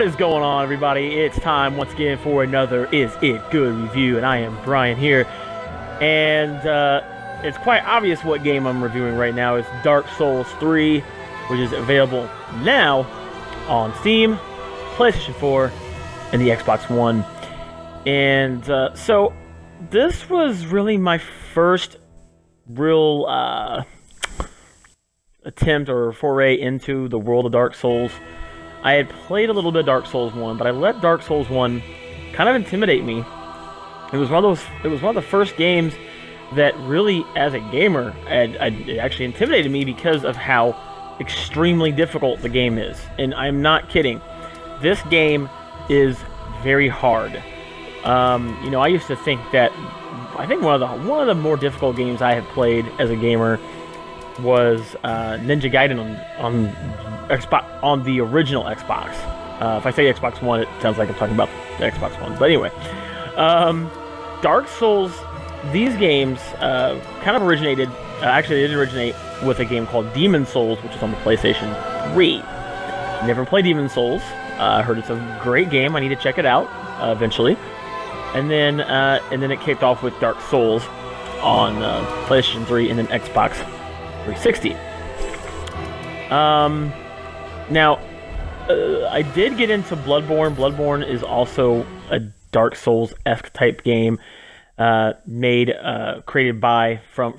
What is going on, everybody? It's time once again for another Is It Good review, and I am Brian here. And it's quite obvious what game I'm reviewing right now. It's Dark Souls 3, which is available now on Steam, PlayStation 4, and the Xbox One. And so this was really my first real attempt or foray into the world of Dark Souls. I had played a little bit of Dark Souls 1, but I let Dark Souls 1 kind of intimidate me. It was one of the first games that really, as a gamer, it actually intimidated me because of how extremely difficult the game is. And I'm not kidding. This game is very hard. You know, I used to think that one of the more difficult games I have played as a gamer was Ninja Gaiden on the original Xbox. If I say Xbox One, it sounds like I'm talking about the Xbox One. But anyway, Dark Souls, these games kind of originated. Actually, they didn't originate with a game called Demon Souls, which is on the PlayStation 3. Never played Demon Souls. I heard it's a great game. I need to check it out eventually. And then it kicked off with Dark Souls on PlayStation 3 and then Xbox 360. Now, I did get into Bloodborne. Bloodborne is also a Dark Souls-esque type game, created by From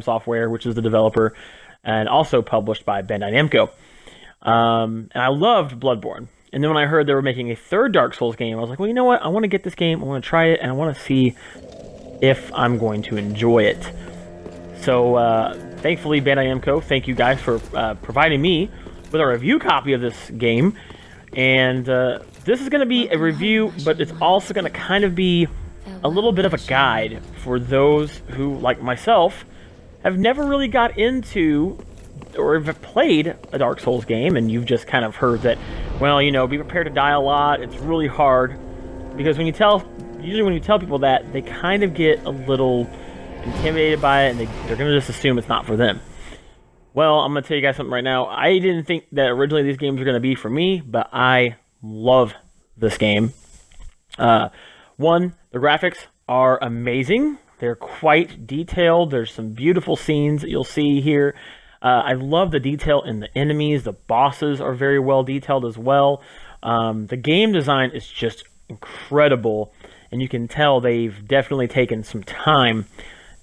Software, which is the developer, and also published by Bandai Namco. And I loved Bloodborne. And then when I heard they were making a third Dark Souls game, I was like, well, you know what? I want to get this game. I want to try it, and I want to see if I'm going to enjoy it. So, thankfully, Bandai Namco, thank you guys for providing me with a review copy of this game. And this is going to be a review, but it's also going to kind of be a little bit of a guide for those who, like myself, have never really got into or have played a Dark Souls game, and you've just kind of heard that, well, you know, be prepared to die a lot, it's really hard. Because usually when you tell people that, they kind of get a little intimidated by it, and they're going to just assume it's not for them. Well, I'm going to tell you guys something right now. I didn't think that originally these games were going to be for me, but I love this game. One, the graphics are amazing. They're quite detailed. There's some beautiful scenes that you'll see here. I love the detail in the enemies. The bosses are very well detailed as well. The game design is just incredible, and you can tell they've definitely taken some time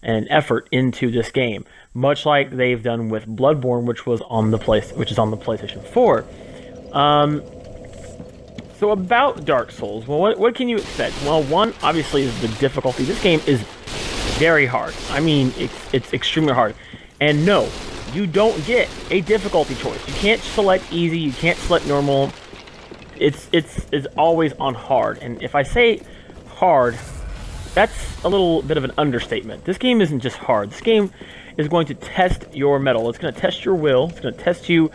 and effort into this game, much like they've done with Bloodborne, which is on the PlayStation 4. So about Dark Souls, well, what can you expect? Well, one, obviously, is the difficulty. This game is very hard. I mean, it's extremely hard. And no, you don't get a difficulty choice. You can't select easy. You can't select normal. It's always on hard. And if I say hard, that's a little bit of an understatement. This game isn't just hard. This game is going to test your mettle. It's going to test your will. It's going to test you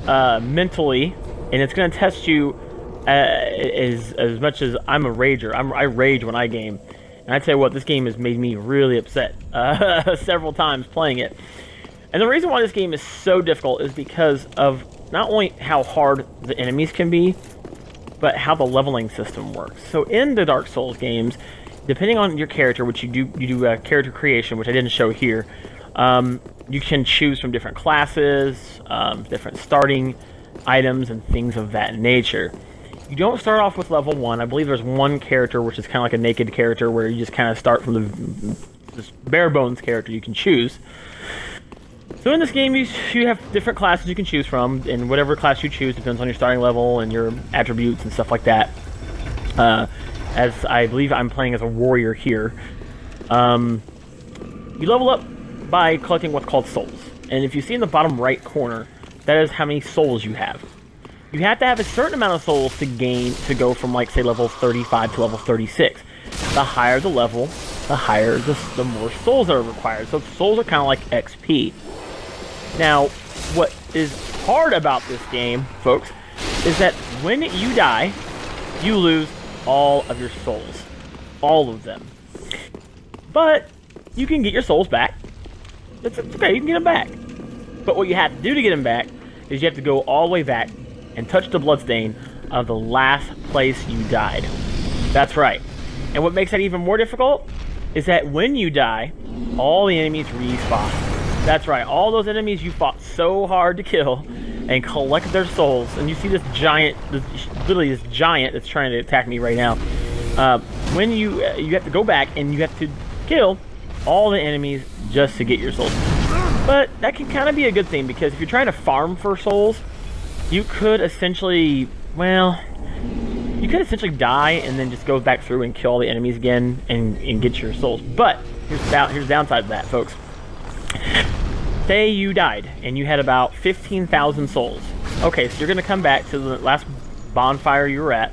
mentally, and it's going to test you as much as I'm a rager. I rage when I game, and I tell you what, this game has made me really upset several times playing it. And the reason why this game is so difficult is because of not only how hard the enemies can be, but how the leveling system works. So in the Dark Souls games, depending on your character, which you do character creation, which I didn't show here, you can choose from different classes, different starting items, and things of that nature. You don't start off with level 1. I believe there's one character which is kind of like a naked character where you just kind of start from this bare bones character you can choose. So in this game, you have different classes you can choose from, and whatever class you choose depends on your starting level and your attributes and stuff like that. As I believe I'm playing as a warrior here. You level up by collecting what's called souls. And if you see in the bottom right corner, that is how many souls you have. You have to have a certain amount of souls to go from, like, say, level 35 to level 36. The higher the level, the more souls are required. So souls are kind of like XP. Now, what is hard about this game, folks, is that when you die, you lose all of your souls. All of them. But you can get your souls back. It's okay, you can get them back. But what you have to do to get them back is you have to go all the way back and touch the bloodstain of the last place you died. That's right. And what makes that even more difficult is that when you die, all the enemies respawn. That's right, all those enemies you fought so hard to kill and collect their souls, and you see this giant, literally this giant that's trying to attack me right now. When you have to go back and you have to kill all the enemies just to get your souls. But that can kind of be a good thing, because if you're trying to farm for souls, you could essentially, well, you could essentially die and then just go back through and kill all the enemies again and get your souls. But here's the downside of that, folks. Say you died and you had about 15,000 souls. Okay, so you're going to come back to the last bonfire you were at,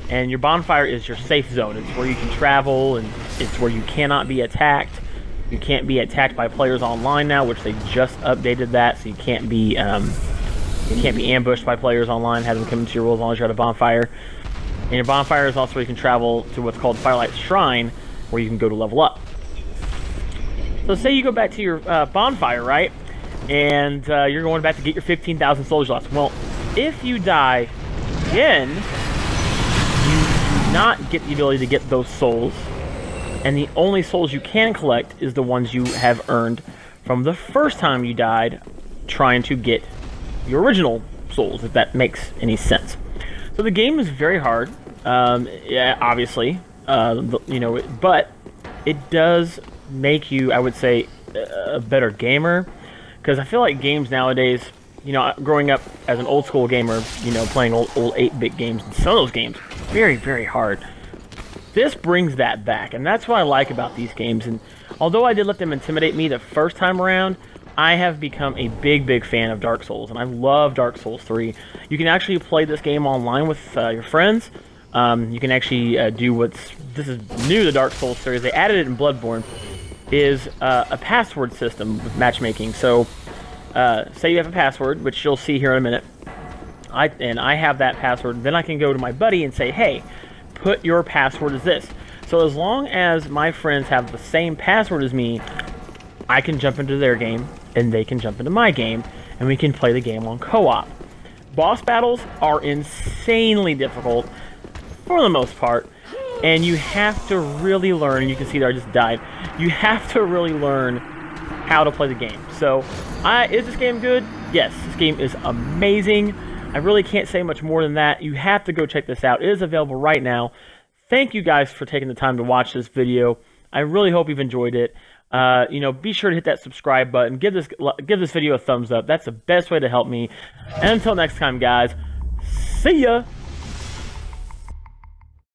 and your bonfire is your safe zone. It's where you can travel, and it's where you cannot be attacked. You can't be attacked by players online now, which they just updated that, so you can't be ambushed by players online, have them come into your world as long as you're at a bonfire. And your bonfire is also where you can travel to what's called Firelight Shrine, where you can go to level up. So say you go back to your bonfire, right? And you're going back to get your 15,000 souls you lost. Well, if you die again, you do not get the ability to get those souls. And the only souls you can collect is the ones you have earned from the first time you died trying to get your original souls, if that makes any sense. So the game is very hard, yeah, obviously, you know, but it does make you, I would say, a better gamer, because I feel like games nowadays, you know, growing up as an old school gamer, you know, playing old 8-bit games, some of those games, very, very hard. This brings that back, and that's what I like about these games. And although I did let them intimidate me the first time around, I have become a big, big fan of Dark Souls, and I love Dark Souls 3. You can actually play this game online with your friends. You can actually do this is new to Dark Souls series. They added it in Bloodborne, is a password system with matchmaking. So, say you have a password, which you'll see here in a minute, and I have that password, then I can go to my buddy and say, hey, put your password as this. So as long as my friends have the same password as me, I can jump into their game, and they can jump into my game, and we can play the game on co-op. Boss battles are insanely difficult, for the most part, and you have to really learn, and you can see that I just died, you have to really learn how to play the game. So, is this game good? Yes, this game is amazing. I really can't say much more than that. You have to go check this out. It is available right now. Thank you guys for taking the time to watch this video. I really hope you've enjoyed it. You know, be sure to hit that subscribe button. Give this video a thumbs up. That's the best way to help me. And until next time, guys, see ya!